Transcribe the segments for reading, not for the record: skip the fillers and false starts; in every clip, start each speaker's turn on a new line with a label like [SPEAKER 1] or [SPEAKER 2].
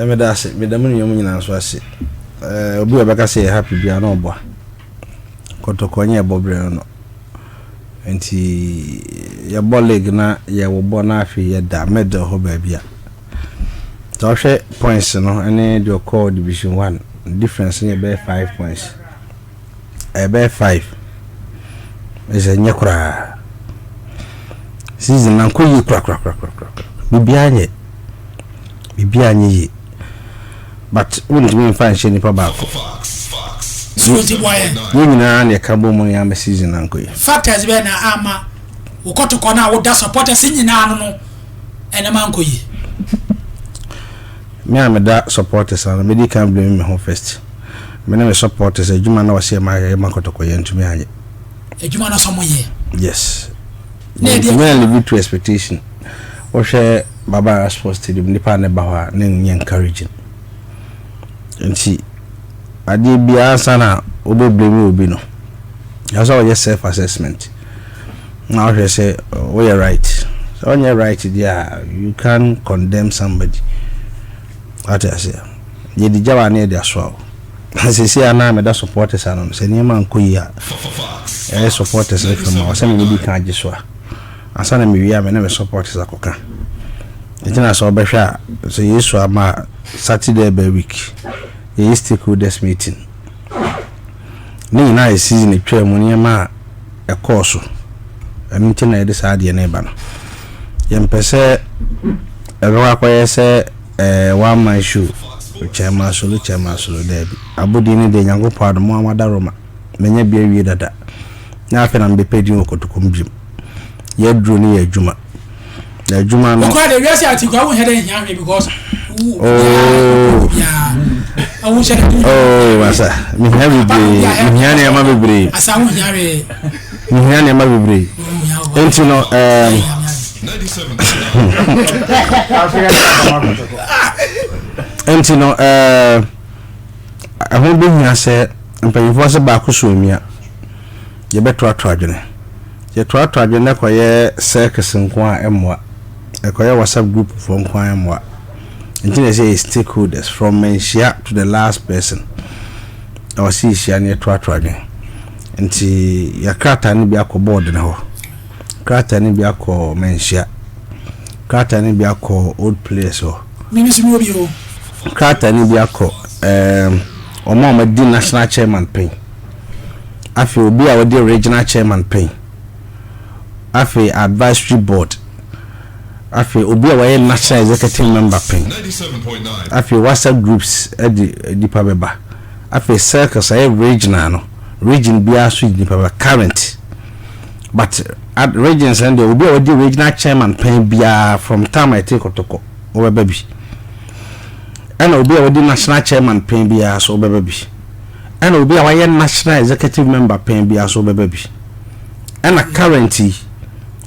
[SPEAKER 1] me da se me da mu nyom nyina so ase obi obeka say happy bia na obo Kotoko nye bobre no enti ya boleg na ya wo bo na afi ya da medal ho ba bia so hwe points no ene the call division 1 difference in be 5 points be 5 is a nyekura season na koyi kra bibia anye but when we find sheni pa back you na na ka bo mu ya me season na koyi
[SPEAKER 2] factors be na ama Kotoko na wo da supporters nyina no ene man koyi
[SPEAKER 1] me am da supporters and me can blame me home first me na me supporters ejuma na wase ma Kotoko ye ntumi anye
[SPEAKER 2] ejuma na somo ye
[SPEAKER 1] yes me live to expectation o hwe baba sports stadium nipa ne ba ho na nye encouraging enti ade bia sana obo blame obi no ya so ye self assessment now he say oh you're right so when you're right there you can condemn somebody what I say ye di jawa na dia so se se ana me da supporters anon se niam ankoyi a supporters le from o se me bi kan agiso a asana me wi a me na me supporters akoka etina so behwa so yesu ama Saturday by week ye stakeholders meeting ni na e season e twa mu niam a e course enti na e de sa de na e ba no ye mpese e ro akoye se one man show chairman solo debi abodi ni de nyango pado mo amada roma menye bia wie dada na afa na mbe pedi Kotoko mbim ye dro ni ye adwuma no
[SPEAKER 2] ko de wiase ati ko won head here because I wish I could.
[SPEAKER 1] Oh, wasa mi hane ma bebre
[SPEAKER 2] asa won here
[SPEAKER 1] mi hane ma bebre enti no
[SPEAKER 3] 97
[SPEAKER 1] enti no ahon be hia se mpanyifo se ba kusomia ye beto ato adwene ye to ato adwene ko ye circus nko a emwa e ko ye WhatsApp group for nko a emwa enti na say stakeholders from menshia to the last person our see shia ne to ato adwene enti ya krata ni bi akọ na ho krata ni bi akọ menshia krata ni bi akọ old players ho
[SPEAKER 2] mimi simi obi o
[SPEAKER 1] krata ni bi akọ omo ma di national chairman pen afi obi a wodi regional chairman pen afi advisory board afi obi a waye national executive member pen
[SPEAKER 3] 97.9
[SPEAKER 1] afi WhatsApp groups di pa beba afi circles ay regional no region bia so di pa current but at regions and obi a wodi regional chairman pen bia from time I take Kotoko over baby and obi a wodi national chairman pen bia so beba bi and obi a waye national executive member pen bia so beba bi and a currently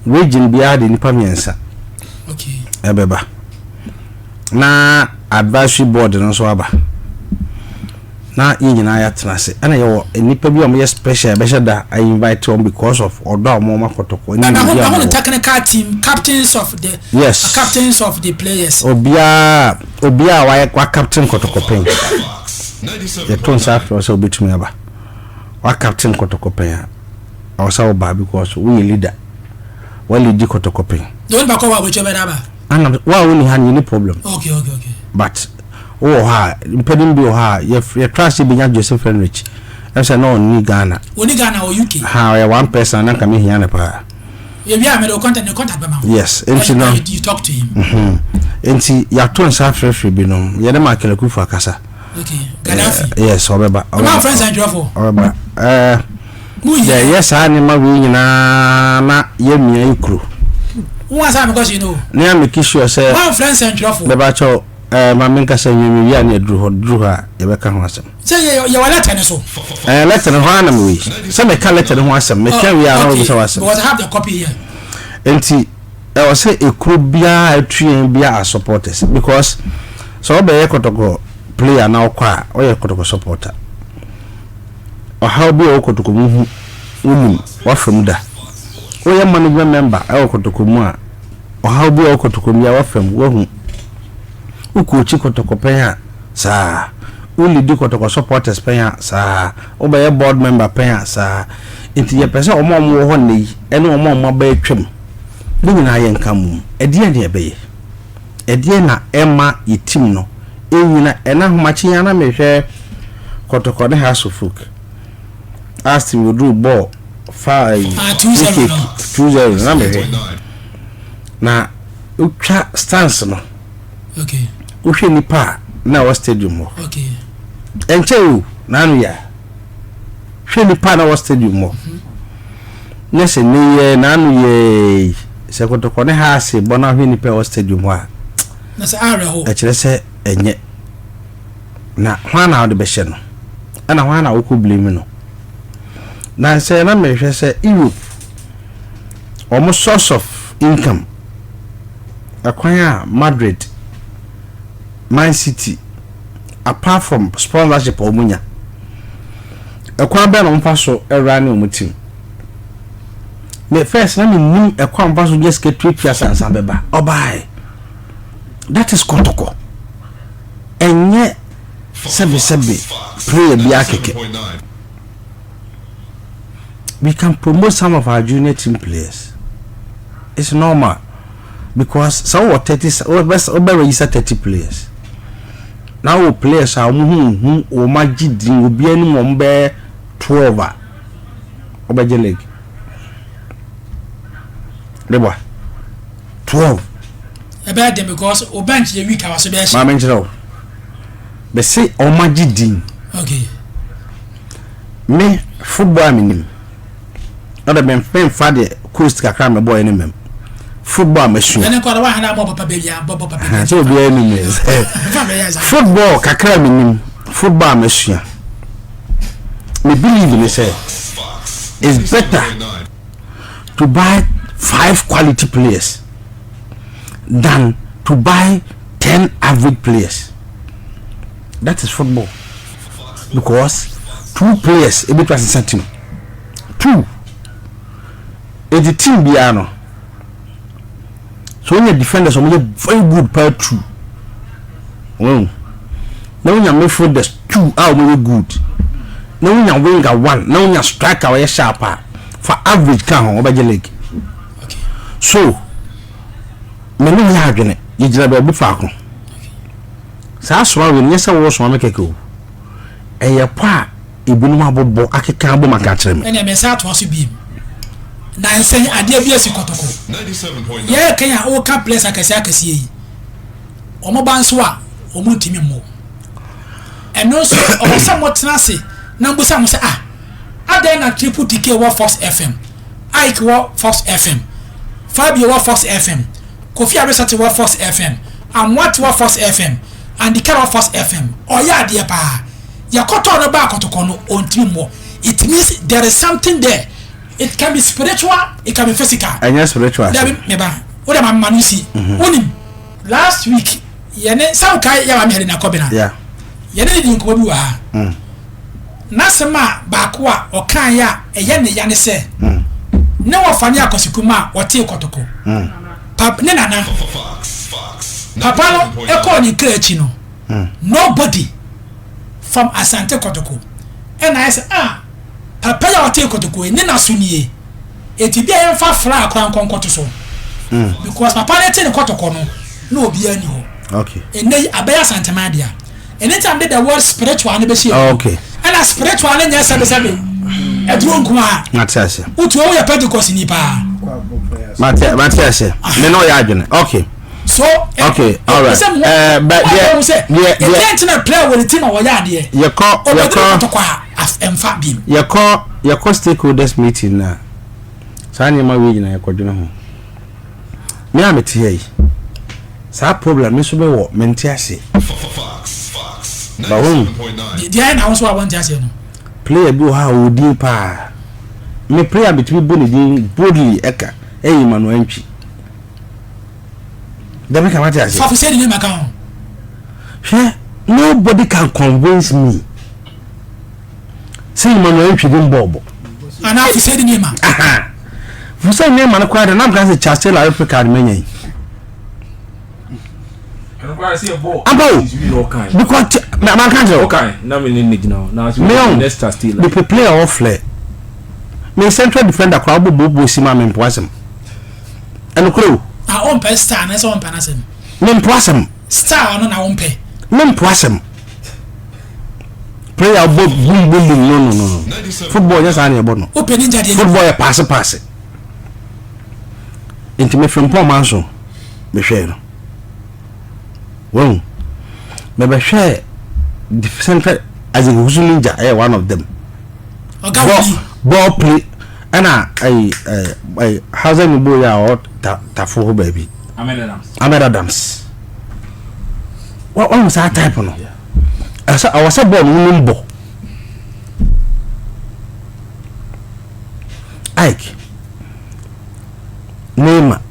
[SPEAKER 1] region bia de nipa miensa
[SPEAKER 2] okay
[SPEAKER 1] ebeba na advisory board no so aba na yinyina ya tenase and yo nipa bi o me special be da I invite on because of odo mo ma Kotoko
[SPEAKER 2] ni na the technical team captains of the
[SPEAKER 1] yes
[SPEAKER 2] captains of the players
[SPEAKER 1] obia wa captain Kotoko pen
[SPEAKER 3] 97
[SPEAKER 1] the tons after so betumi aba wa captain Kotoko pen I say oba because we leader we lead Kotoko pen
[SPEAKER 2] don't back over with aba
[SPEAKER 1] and wa woni ha ni problem
[SPEAKER 2] okay
[SPEAKER 1] but oh ha impeding bi ha ye trust bi nya Joseph Henrich I say no ni Ghana
[SPEAKER 2] or UK
[SPEAKER 1] ha ya one person na kam hia na pa
[SPEAKER 2] ye bia me contact ba ma
[SPEAKER 1] yes enti no
[SPEAKER 2] you talk to him
[SPEAKER 1] enti ya to nsa frefre bi no ye de makele kufu akasa
[SPEAKER 2] okay Gaddafi
[SPEAKER 1] yes obeba
[SPEAKER 2] my friends and drofo
[SPEAKER 1] obeba yes ani ma wi nyina na ye mia ikru
[SPEAKER 2] who say because you know
[SPEAKER 1] na me kisho say
[SPEAKER 2] my friends and drofo
[SPEAKER 1] beba cho ma menka say nyemi ya na dru ha ye beka ho asem
[SPEAKER 2] say ye wala tane so
[SPEAKER 1] letter ho ana me wi say me ka letter ho asem me ka wi ana wo so asem
[SPEAKER 2] because I have the copy here
[SPEAKER 1] enti I was say ekru bia atuen bia supporters because so be ye Kotoko player na okwa o ye Kotoko supporter o how be o Kotoko mu unu wa from da o ye management member e o Kotoko mu a o how be o Kotoko mu ya wa from wo hu ukochi Kotoko penya saa uli di Kotoko supporters penya saa obaye board member penya saa inti ye pese omo wo ho nei ene omo ba atwam ni nyina ye nkamu edie ne ebeye edie na ema ye team no enyina ena homachi yana mehwe Kotoko ne Hasufuk Aston will do ball 2-0 na mehwe na utwa stance no
[SPEAKER 2] okay
[SPEAKER 1] uhwe nipa na wa stadium mo
[SPEAKER 2] okay
[SPEAKER 1] enche na anu ya hwe nipa na wa stadium mo nese ni ye na anu ye se Kotoko ne ha se bona hwe nipa wa stadium ho a
[SPEAKER 2] na se are ho
[SPEAKER 1] e kire se enye na hwana ode be hye no ana hwana wo ko blame no na se na mehwe se Europe almost source of income akwanya Madrid Man City apart from sponsorship omunya ekwa be no mfa so era ne omutim me first na me nim ekwa mfa so just get tweet sansan beba obai that is Kotoko enye sebe prayer bi akeke we can promote some of our junior team players. It's normal because some were 30 over 30 players. Now players are o magidi obi anu mo mbe 12 obeje league. Debo 12
[SPEAKER 2] about them because o bench the week was be
[SPEAKER 1] ma menjiro be say o magidi
[SPEAKER 2] okay
[SPEAKER 1] me football minim other men fa de coast kakra me boy ni mem football machine
[SPEAKER 2] ene ko wa hana mo papa be ya papa
[SPEAKER 1] so be any football kakra minim football machine me believe in say it's better to buy 5 quality players than to buy 10 average players. That is football because 2 players a bit was team 2 the team biano so when the defenders are very good per 2 now when you midfielders 2 are very good now when you winger 1 now when you striker or sharper for average can over the league
[SPEAKER 2] okay
[SPEAKER 1] so me no ya adwene ye gira be faako saa so awe nye se wo so amekeke o eye pa ebunum abobo akeka abo maka kire me
[SPEAKER 2] ene me sa to so biem na nsen ade bia si Kotoko
[SPEAKER 3] 97.9
[SPEAKER 2] ye kan ya o ka place akasi yi omo banso a omo ntimi mo eno so o sa mo tenase na mbusa mo se adan na triple TK wo Fox FM Ike wo Fox FM Fabio wo Fox FM Kofi Abesate wo Fox FM and what wo Fox FM and the car of Fox FM oya ade pa ya koto no ba Kotoko no ontimi mo it means there is something there. It can be spiritual, it can be physical.
[SPEAKER 1] And yes, spiritual.
[SPEAKER 2] Meba. What am I manusi? Unim last week yene some kai ya me na kobina.
[SPEAKER 1] Yeah.
[SPEAKER 2] Yene di nko bi wa. Nasema ba ko a okan ya eye ne ya ne se. Ne wo fani akosikuma o te Kotoko. Pap ne nana. Papa no e ko ni krechi no. Nobody from Asante Kotoko. And I say papa ya ote Kotoko ni na sunie eti bia ye fa fra akran konkoto so because papa na te Kotoko no obi ani ho
[SPEAKER 1] okay
[SPEAKER 2] ene abaya santamadia anytime the word spiritual na be she
[SPEAKER 1] okay
[SPEAKER 2] and spiritual na nya sabe eduro nkuma
[SPEAKER 1] matase
[SPEAKER 2] utu o ya Pentecost ni pa
[SPEAKER 1] matase me no ya adwene okay
[SPEAKER 2] so
[SPEAKER 1] okay all right but yeah
[SPEAKER 2] the player will team o ya ade
[SPEAKER 1] you call
[SPEAKER 2] emfa bim
[SPEAKER 1] your stakeholders meeting na sani ma we na yakodwene ho me amete yi sa problem me so be wo mente ase ba won
[SPEAKER 2] dia na won so want ase no
[SPEAKER 1] player bi ha odi pa me player between boni din boldly eka eyi manu antwi dem ka mate ase
[SPEAKER 2] fa say the name account
[SPEAKER 1] nobody can convince me say manu antwi din bobo
[SPEAKER 2] and I say the name
[SPEAKER 1] for say name man kwada na kan say Chastela Africa menyen Abo because man can't
[SPEAKER 4] okay na me need now next still
[SPEAKER 1] the player off le me central defender kwa bobo si ma me mpoasem eno kro
[SPEAKER 2] on pe star na so on panasem
[SPEAKER 1] me mpoasem
[SPEAKER 2] star no na on pe
[SPEAKER 1] me mpoasem player bob boom no football just an ebo no
[SPEAKER 2] open ninja dey
[SPEAKER 1] football pass into me from poor man so me share no well me share the center as a ninja one of them ball play and I how's any boy out tafo baby Ahmed Adams what was that type no I was a ball number Ike Neymar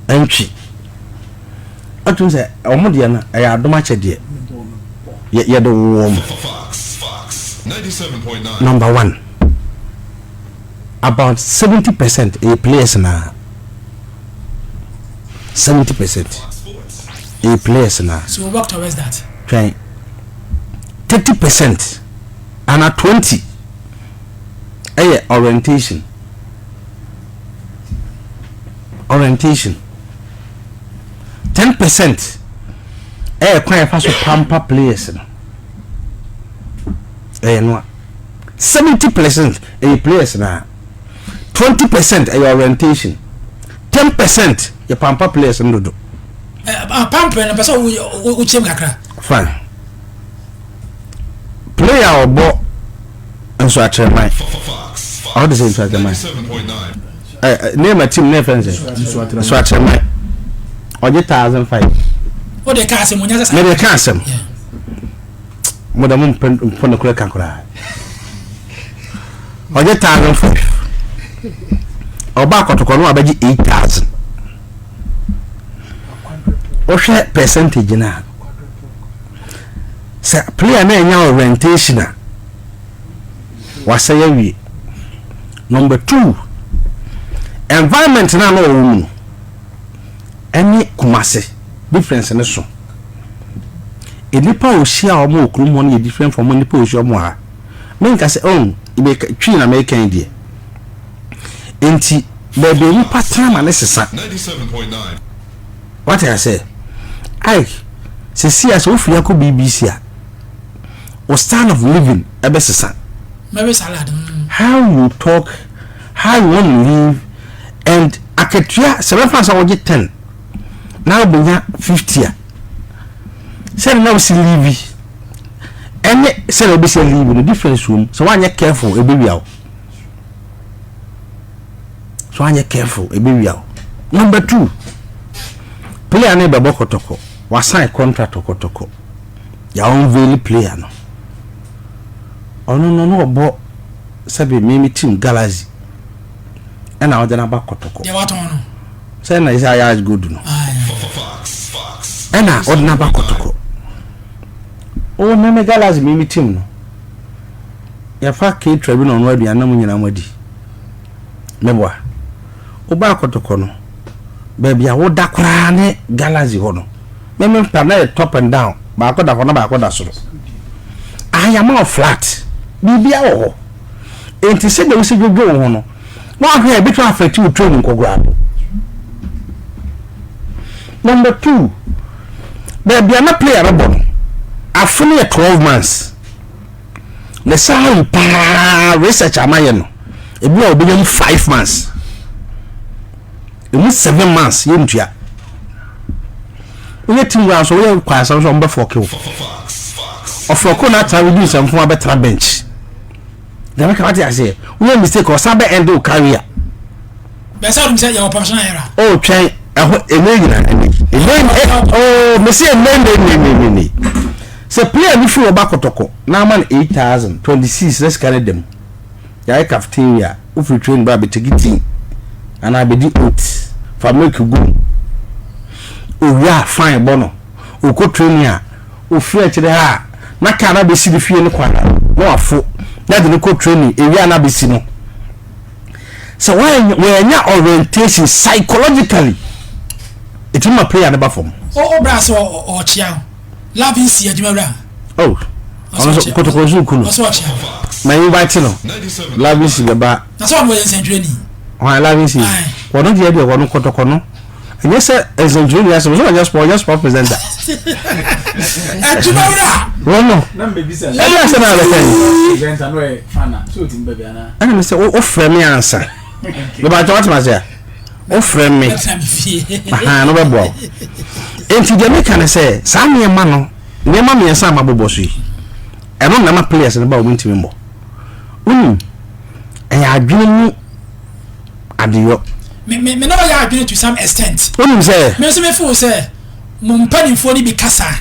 [SPEAKER 1] entry atu say omo de na ya adoma chede ye do warm
[SPEAKER 3] Fox 97.9
[SPEAKER 1] number 1 about 70% a players na 70% a players na
[SPEAKER 2] so work towards that
[SPEAKER 1] try 30% and at 20 orientation 10% quite fast pamper players no 70% players na 20% orientation 10% pamper players no do
[SPEAKER 2] pamper na person wo chem kakra
[SPEAKER 1] fine player obo enso atremai how does it atremai
[SPEAKER 3] 97.9
[SPEAKER 1] name a team name friends so atremai oje 1005
[SPEAKER 2] o de ka se mo nya sa
[SPEAKER 1] me de ka asem mo da mo pon ko kan kura oje 1005 oba Kotoko no abaji 8000 o hwe percentage na say player na enya orientation a wasaya wi number 2 environment na no wo any kumase difference ne so enipa ohia o mo okrum ho ne different from enipa ohia mo ha menka say on ibe twi na make kan die enti bebe ni pattern na sesa
[SPEAKER 3] 97.9
[SPEAKER 1] what I say I see as of yako BBC or stand of living ebe sesa
[SPEAKER 2] maybe salad
[SPEAKER 1] how you talk how you want to live and aketua 7 fans I get 10 now be 50 say now see live any say be say live in a different room so when you careful e be we out so when you careful e be we out number 2 player na be Kotoko was sign contract Kotoko ya on very player no ono no obo sabe me team Galaxy and I na ba Kotoko
[SPEAKER 2] ya wato no
[SPEAKER 1] say na is I good no
[SPEAKER 3] Fox
[SPEAKER 1] and I na ba Kotoko o me Galaxy me team no ya fa ke tribunal no adu anam nyina madi mebwa o ba Kotoko no baby a woda kwara ne Galaxy ho no me mpa na top and down ba ko da ho na ba ko da soro I am all flat bibia wo enti se de wose dwodwo ho no na ahwe bi twa affect you training kogura number 2 baby na player abo afuni 12 months le say pa research amaye no ebi o be 5 months emu 7 months yentua we team wa so we kwa so mbe for kill of ko na ta we do some for better bench the make what I say we mistake or sabe end o career
[SPEAKER 2] be say dum say your professional era
[SPEAKER 1] oh try oh me say me say player ni fu oba Kotoko na man 8000 26 let's carry them ya cafeteria if you train ba be tigiti and I be di oat for make you go oh yeah fine bono o ko train ya o free kire ha na ka na be si di fie ni kwana no afo na de ko training ewia na be si no so when your orientation psychologically it will play another form.
[SPEAKER 2] Oh brass or chia love is here jumara.
[SPEAKER 1] Oh Kotoko Zukulu my invite no love is ba
[SPEAKER 2] na so we sendreni
[SPEAKER 1] why love is wono dia dia wono Kotoko no and yes sendreni as so just for presenter
[SPEAKER 2] jumara
[SPEAKER 1] wono
[SPEAKER 4] na mbebisa
[SPEAKER 1] e ya se na le
[SPEAKER 4] presenter no e fana so tim bebe ana
[SPEAKER 1] ana me say o frame me answer me ba to what ma say o frame me aha no be bo enti de me kan say sa me ma no me ma me sa ma bobo so yi eno na ma players na ba o ntimi mbo e adwene mu adeyo
[SPEAKER 2] me no ya adwene to some extent
[SPEAKER 1] say
[SPEAKER 2] me so me feel say mo mpanimfo ni bi kasa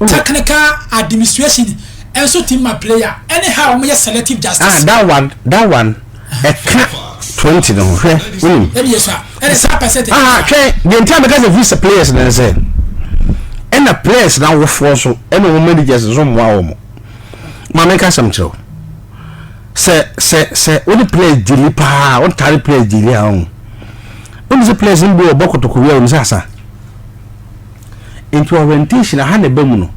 [SPEAKER 2] technical administration and so team my player anyhow mo selective justice
[SPEAKER 1] that one e ka 20 no hwe
[SPEAKER 2] e yes and sa percentage
[SPEAKER 1] okay the entire because of these players na say and the players now wo force and wo managers so mo awo ma make some tro say only play dili pa on tari play dili ahun on the players in bo Kotoko we on sasa into orientation ha na bamu no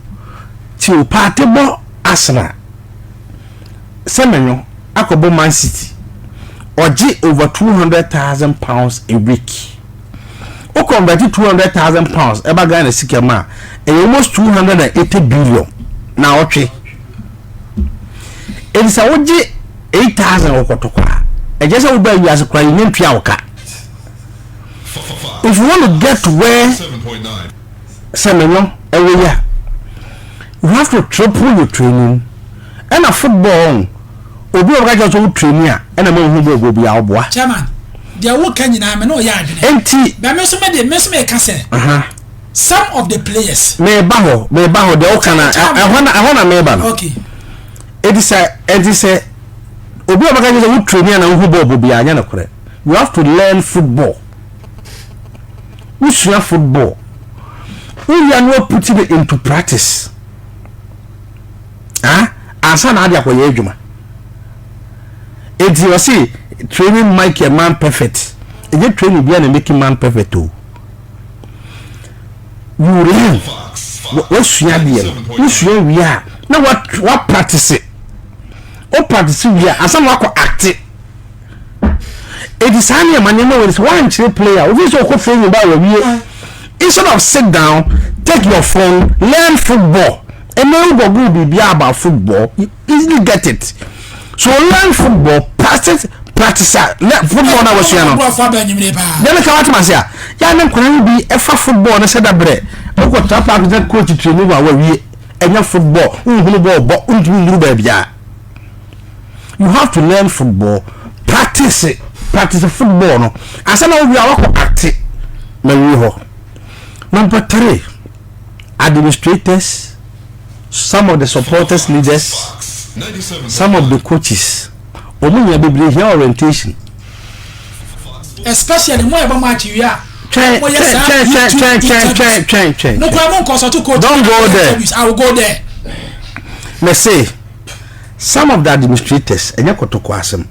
[SPEAKER 1] ti o party bo Arsenal semenyo akobo Man City oji over 200,000 pounds a week o convert 200,000 pounds eba Ghana sikema almost 280 billion na otwe elisa oji 8,000 Kotoko e just we buy as kwa yin twa oka if you want to get to where
[SPEAKER 3] 7.9
[SPEAKER 1] semenyo every year you have to triple your training and a football obi o ga jo training a and a man who go be aboa
[SPEAKER 2] chairman dia wo kan nyina me no ya adwene
[SPEAKER 1] enti
[SPEAKER 2] ba me so me ka say some of the players
[SPEAKER 1] me ba ho de o kana ehona me ba no
[SPEAKER 2] okay
[SPEAKER 1] it is obi o ga jo training na who go be anya na kore you have to learn football we should football we are not putting it into practice asa na adia ko ye adwuma enti o see training make a man perfect e training bia na make man perfect o you learn what sua dia you sua wi a na what practice it o practice wi a asa na ko act it is any man no is one player o so ko training ba wi instead of sit down take your phone learn football and then go be about football you easily get it so learn football practice let football na was you know then ka what ma say ya na nkwan bi efa football na sada bre o ko trap out that coach training wa wi enya football nhunu ball nhunu ba bia you have to learn football practice football no asa na wi awako act na wi ho number 3 administrators some of the supporters leaders some of the coaches omunya bebre here orientation
[SPEAKER 2] especially mo eba match you are
[SPEAKER 1] train
[SPEAKER 2] no kwa mo consult coach
[SPEAKER 1] don't go there
[SPEAKER 2] I will go there
[SPEAKER 1] me say some of the administrators enya Kotoko asem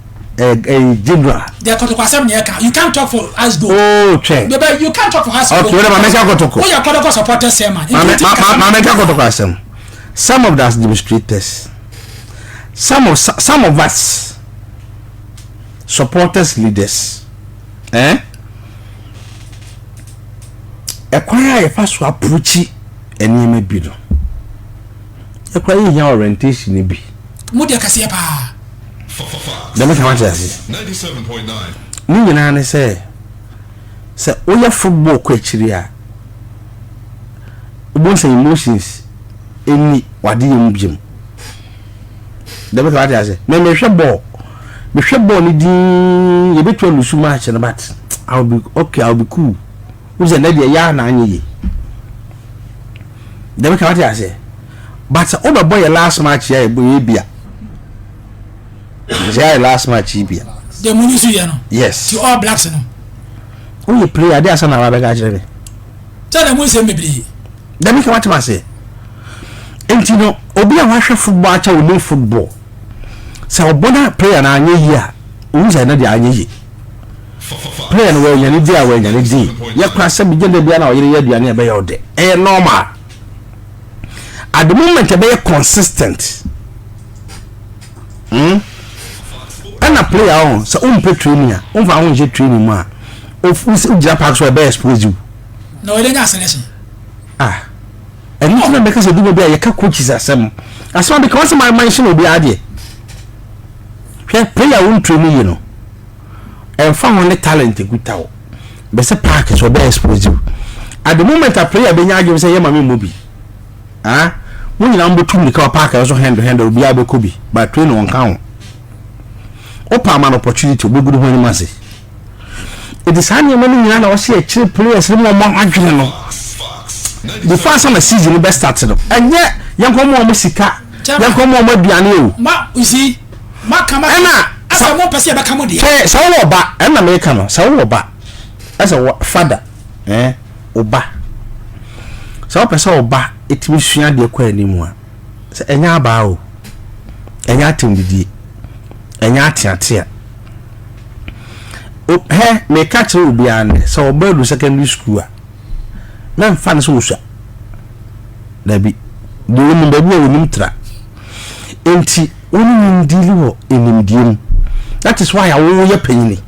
[SPEAKER 1] general
[SPEAKER 2] they Kotoko asem na you can't talk for us go
[SPEAKER 1] train
[SPEAKER 2] baby you can't talk for us
[SPEAKER 1] okay whatever make Kotoko
[SPEAKER 2] who your Kotoko supporters say man
[SPEAKER 1] make Kotoko asem some of the administrators some of us supporters leaders ekwaya ye fa so approach enime bi no ekwaya ye orientation ni bi
[SPEAKER 2] mu de kase pa
[SPEAKER 1] dem ka want say
[SPEAKER 3] 97.9
[SPEAKER 1] ni nyina ne say oya football ko akiri a ubon say emotions eni wade yem biem dem ka want say me hwe ball ni din ye betwa lusu match na but I'll be cool uze na dia ya na anye dem ka want say but oba boy last match ya ebo bia yeah last match bia
[SPEAKER 2] the munisu ya no
[SPEAKER 1] yes
[SPEAKER 2] to all blacks no
[SPEAKER 1] who you play ade asa na wa be ga jere
[SPEAKER 2] tell them say mebri
[SPEAKER 1] dem ka want say enti no obi a wa hwe football acha wo football sa obona player na anye yi a uza na dia anye yi player no we nyane di a we nyane di ya kwa se bi gende bia na o yere ya duane e be yode normal at the moment e be consistent ana player on so umpe training a umfa ho je training mu a ofu ujira park so e be expose you
[SPEAKER 2] no ele nya selection
[SPEAKER 1] and you know because you be a coaches asem asem because my mention will be ade player won training you know and found only talent good taw be say park so be expose you at the moment a player be nya say yema me mobi when you number 2 the car park also handle be able to be but training on count open an opportunity be good when you say it is any money na o say cheap players no more adwene no before some season be start no enye yankomo mo sika yankomo mo aduane o
[SPEAKER 2] ma usi ma kama
[SPEAKER 1] na
[SPEAKER 2] asa mo pese be kama de
[SPEAKER 1] so wo ba na me ka no so wo ba as a father oba so pese oba etimi sua de kwa animu a se enya aba o enya atendidi enya atiatia me catch will be an so oba secondary school na fan so usha da bi de wonu ba bi wonu tra enti wonu ndili wo enimdiem that is why awo ye panyini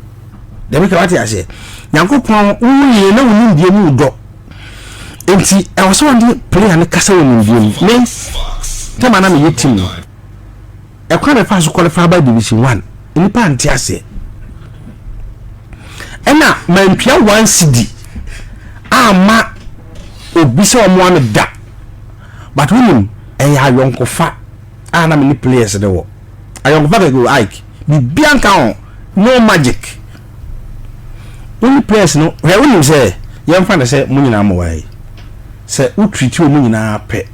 [SPEAKER 1] da bi ka wati ase yankopon wonu na wonu ndiem udo enti e wo so ndi player ne kasa wonu ndiem me tema na me yetim e kwa me fa so qualify by division 1 ni pa anti ase ena mampia 1 cd ama obi se omo am da but wonim ayonkofa na many players de wo ayonkofa go Ike bi bianca on no magic only players no we wonim say yem fa na say munyina mowai say utreat o munyina pe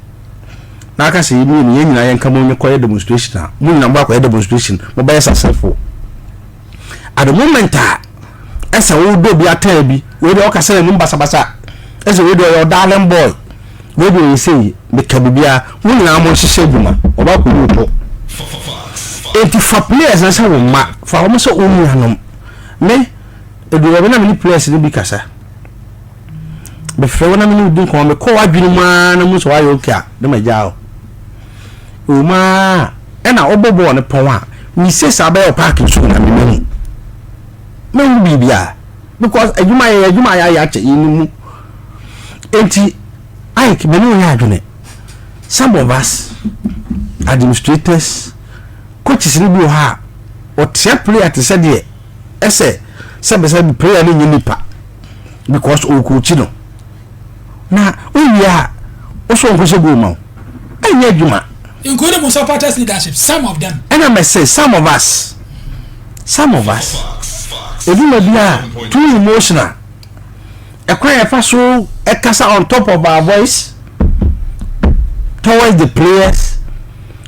[SPEAKER 1] na aka say yemi ni nyina yen ka mo nkoye demonstration munyina mbo akoye demonstration mo be successful at the moment esa wo do bi ata bi we de o ka say ni mbasa ese we do your darling boy we do say the kabibia we na mo hihye djuma oba ko ruto enti for players na say wo ma for mo so onu hanom me edu we na many players ni bi kasa be fre na many din ko me ko wadwini ma na mo so ayo ka de ma jao o ma e na obobo ne pon a mi se sabe o park so na me bibia because adwuma ya che inimu enti Ike menu ya adwene some of us administrators coaches ni bi ha o tia player te said de ese sebe player ni nipa because o coach no na o ya o so nko se go ma anya adwuma
[SPEAKER 2] including most supporters leadership some of them
[SPEAKER 1] and I must say some of us even bia too emotional a cry so a casa on top of our voice towards the players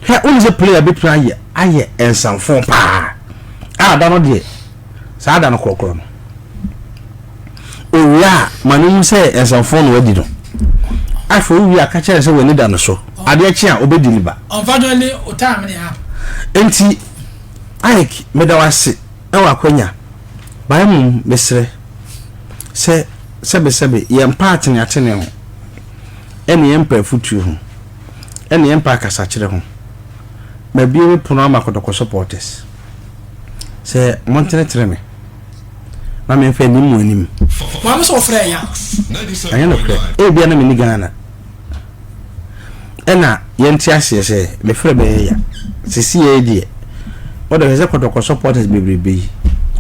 [SPEAKER 1] here only the player between aye and some phone pa don't know sa da no kokoro no o ya manu say and some phone we di no afo wi aka chere say we ni da no so ade achi a obe deliver
[SPEAKER 2] unfortunately o time ni ha
[SPEAKER 1] enti Ike medawase e wa kwanya ba mu mesre se sebe yem part ni atene ho ene yem pa futu ho ene yem pa kasa kire ho ma biwe puno ma Kotoko supporters se montene treme na me fe nimu anim
[SPEAKER 2] wa mo so frɛ ya
[SPEAKER 1] anya no kre e bia na me ni Ghana ena yenti ase se me frɛ be ya sisi e die o de se Kotoko supporters bebrebe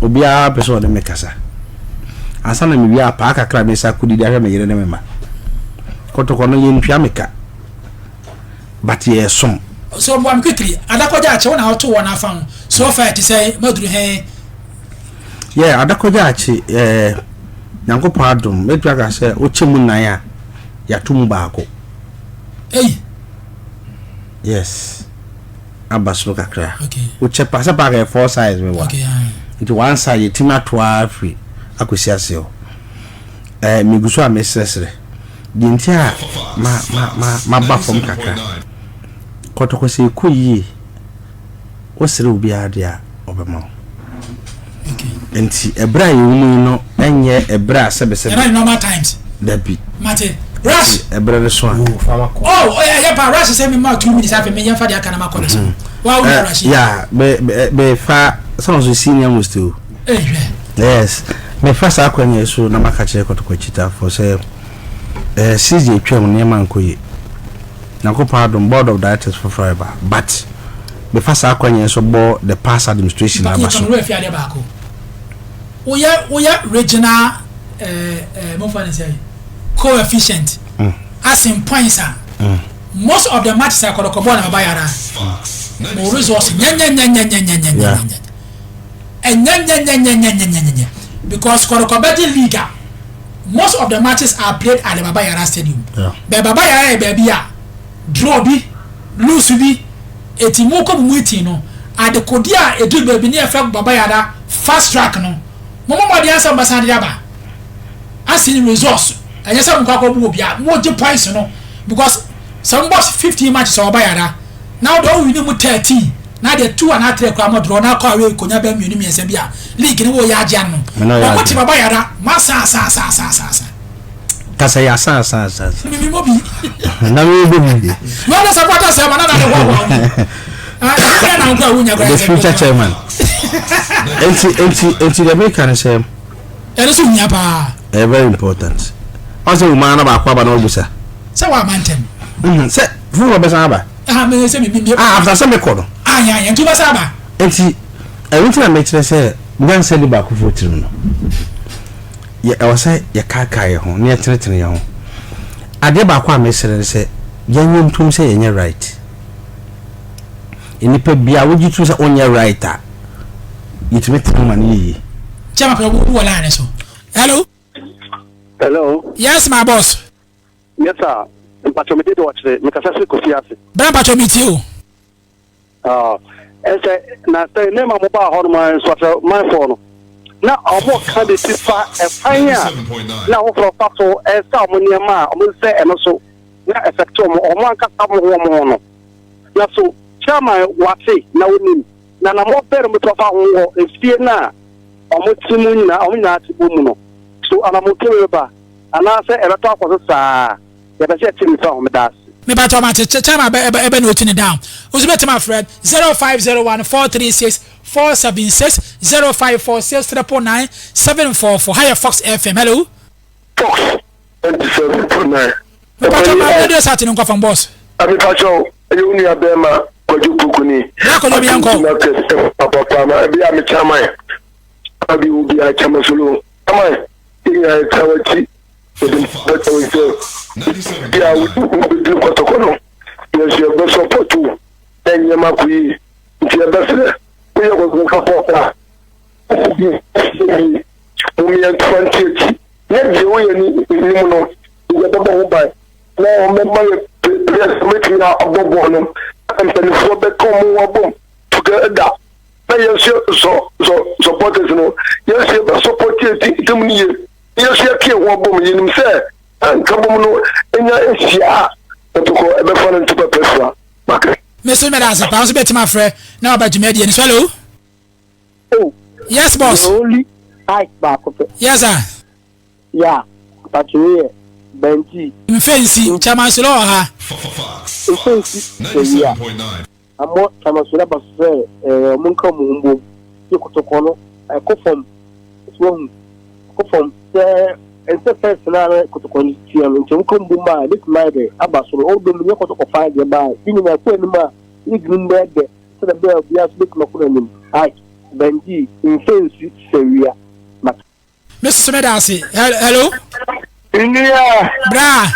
[SPEAKER 1] obi a person de me kasa asana mi bia pa akakra me sa kudi dia me yere ne mema Kotoko no ye ntwa meka but ye som
[SPEAKER 2] so bo am quickly adakoja ache wona auto wona afan so far to say maduru he
[SPEAKER 1] yeah adakoja ache nyankopon adom metwa ka se o chemu nan a ya tum baako yes abasro kakra
[SPEAKER 2] okay
[SPEAKER 1] o chepa sa ba 4 size me wa
[SPEAKER 2] okay
[SPEAKER 1] it one side tima to free akosi aseo miguso a mesresre dintia ma ba fom kakra Kotoko se ko yi o sere obi ade a obema
[SPEAKER 2] okay
[SPEAKER 1] enti ebra yemu no enye ebra sebe
[SPEAKER 2] na normal times
[SPEAKER 1] dabi
[SPEAKER 2] mate rush
[SPEAKER 1] ebra ne so
[SPEAKER 2] yeah pa rush say me ma 2 minutes after me yemfa de aka na makọ so wow rush
[SPEAKER 1] yeah be fa someone so senior most too yes me fa sa akwanye so na maka kire Kotoko chita for say CJ twem ne man koye na ko pardon board of directors for fiber but be fa sa akwanye so bo the past administration abaso Oya regional mo fa say coefficient as in points most of the matches are Kotoko na bayara mo resource nya because Kotoko Betting League most of the matches are played at the Baba Yara Stadium. The Baba Yara baby draw bi lose bi etimoko muiti no at the Kodia edu baby near Baba Yara fast track no momo dey answer basande aba as in resource and yes am kwakọ bu obia mo je points no because some boss 15 matches Baba Yara now do we need 13 na the 2 and 3 kwa mo draw na kwa we konya ba mienu miense bia league ni wo ya agya no mo ti Baba Yara ma sa kasa ya sa
[SPEAKER 2] mi mo bi
[SPEAKER 1] na mi bi
[SPEAKER 2] no na support say ma na de wo na kwa wunya kwa
[SPEAKER 1] the future chairman enti the make can say
[SPEAKER 2] ere so nya pa
[SPEAKER 1] very important also woman na ba kwa ba na obusa
[SPEAKER 2] say wa mantem
[SPEAKER 1] say fu ba sa ba
[SPEAKER 2] me say me
[SPEAKER 1] after some record
[SPEAKER 2] ya ntu ba sa ba
[SPEAKER 1] enti everything I make say ngan say ba ku fotiru no ya I was say ya kaka ye ho na ya tenetene ye ho ade ba kwa me say yanwom tum say yenye right enipa bia wogi tum say onye right a yitime tuma ni
[SPEAKER 2] chama pe wo wala ne so
[SPEAKER 5] hello
[SPEAKER 2] yes my boss
[SPEAKER 5] yes sir pacho me dey watch me kasa se kofi ase
[SPEAKER 2] bra pacho me ti o
[SPEAKER 5] ese na say ne ma mo ba ho no man so man for no na omo kan de tifa e fanya na wo for pato e sa mo ni ma omo se e no so na effect omo anka sa mo ho no na so chama wate na wonim na mo ber mo to fa ho e fie na omo timu na omo na atibo mu no so ana mo kewe ba ana se e beto akoso saa ya be se timi fa ho me das
[SPEAKER 2] me ba to ma chama ebe no tini down uzibete my friend 0501436476 0546399744 higher Fox FM hello
[SPEAKER 5] Fox 27.9
[SPEAKER 2] me ba to ma radio sat no from boss
[SPEAKER 5] abi pacho uni abema kwajukukuni
[SPEAKER 2] na ko bi yanko
[SPEAKER 5] papa ma abi am chama abi ubi a chama solo ama ya tawachi ya ubi Kotoko no yes you be support you enye makuyi nti e besere we go ka pota umi en 20 ne je we ni mu no ya do bo ba na o me ma press meeting na obobo no am tell for be come wo bom together na yes so supporters no yes you be support it tum ni yes you ke wo bom yinim se an ka bom no enya esia Kotoko e be fon ntu pepefra makre
[SPEAKER 2] me so me da se pa so beti my friend na ba juma die ni so hello
[SPEAKER 5] oh
[SPEAKER 2] yes boss
[SPEAKER 5] only I back
[SPEAKER 2] yes sir
[SPEAKER 5] yeah but we Benji
[SPEAKER 2] in fancy chama so ha
[SPEAKER 3] Fox
[SPEAKER 5] 97.9 amo chama so ba se mun ka mu mbo Kotoko no ko from ente first na Kotoko ni tiam nti mun bu ma this night abasoro o do mi Kotoko fa je ba ini na ko ni ma ni grimbe de so da be bia so be ko ni ai Benji in fancy seria
[SPEAKER 2] Mr. Medasi hello
[SPEAKER 5] India
[SPEAKER 2] bra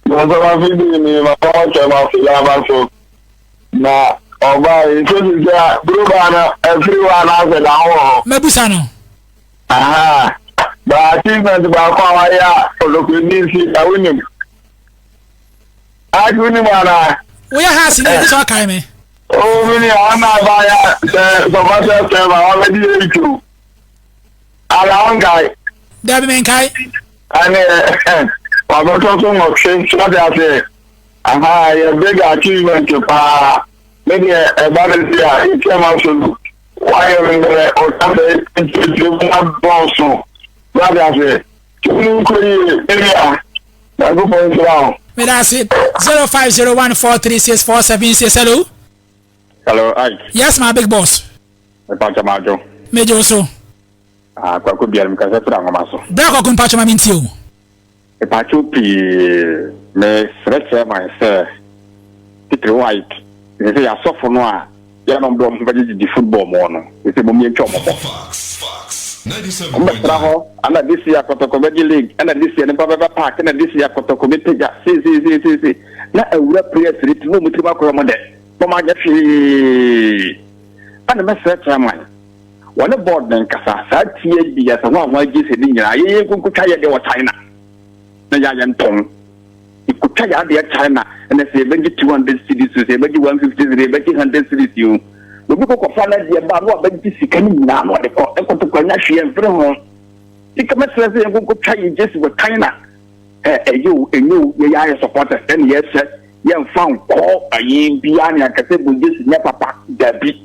[SPEAKER 5] mo ba fi ni ma ko chama fi la ba so na oba into ja brubana everyone has a law
[SPEAKER 2] mebusa no
[SPEAKER 5] aha ba achievement ba kwa ya olokwenisi awinim ajuni mana
[SPEAKER 2] we are has ni so kai me
[SPEAKER 5] o mini ana ba ya so ba se ba already you ala ngai
[SPEAKER 2] da be men kai
[SPEAKER 5] ane wa ba to so mo chen so da se aha ya big achievement pa maybe e ba le ya ikema so
[SPEAKER 6] why or something to also. Brother, you could area. I go for it.
[SPEAKER 2] May I say 0501436476? Hello.
[SPEAKER 6] Hello, Ike.
[SPEAKER 2] Yes, my big boss.
[SPEAKER 6] Pachamajo.
[SPEAKER 2] Major also.
[SPEAKER 6] Kwa kubia mkaza tura ngomaso.
[SPEAKER 2] Brako kumpacho mintio.
[SPEAKER 6] Pacho pi me stretch myself. Peter White. They ya sofo no a ya no do mbaji di football mo no. They mo mi ntwa mo.
[SPEAKER 3] Fox 97.9.
[SPEAKER 6] Ombetraho ana this year Kotoko League ana this year Baba Park ana this year Kotoko Meteja. See. Na awura prayer street no mutima ko mo de. Mama ja fi ana me stretch man. One board then kasa sa tie bi ya sa wa gi se ni nyina ye kunkutwa ye de wo China. Na ya ntong. Ikutwa ya de China na say benji 200 cities say benji 150 cities benji 100 cities you. Obi ko fa na de ba no benji sika ni nyina no de ko to kwanya hwe mfre ho. Sika mesra say kunkutwa ye just wo China. Enyu ye ya supporters then yes ye found call ayin bia ni akase bunji si nya papa dabi.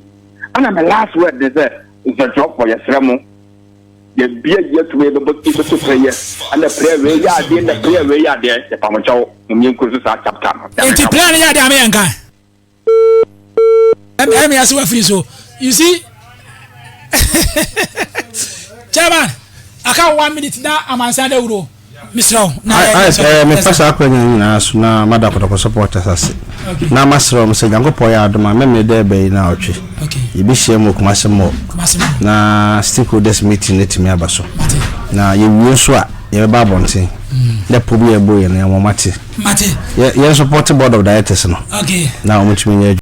[SPEAKER 6] Ana my last word is a drop for your sermon. The beer yet to be able to prayer and the prayer way ya did the prayer way ya there, the Pamacho, Mumin Kursus are chapter.
[SPEAKER 2] It's a plan ya the American. Let me ask you a free so. You see, Chairman, I can't 1 minute now. I'm on Sunday. Mr.
[SPEAKER 1] Me first akwanya na so na mada Kotoko supporters ase na masro mse jango poya adoma me dey be na otwe ibi hye mo kumase mo na stakeholders meeting netimi abaso na ye wi so a ye ba bonten the problem ye boy na mo mate ye support board of directors no na o mutumi nya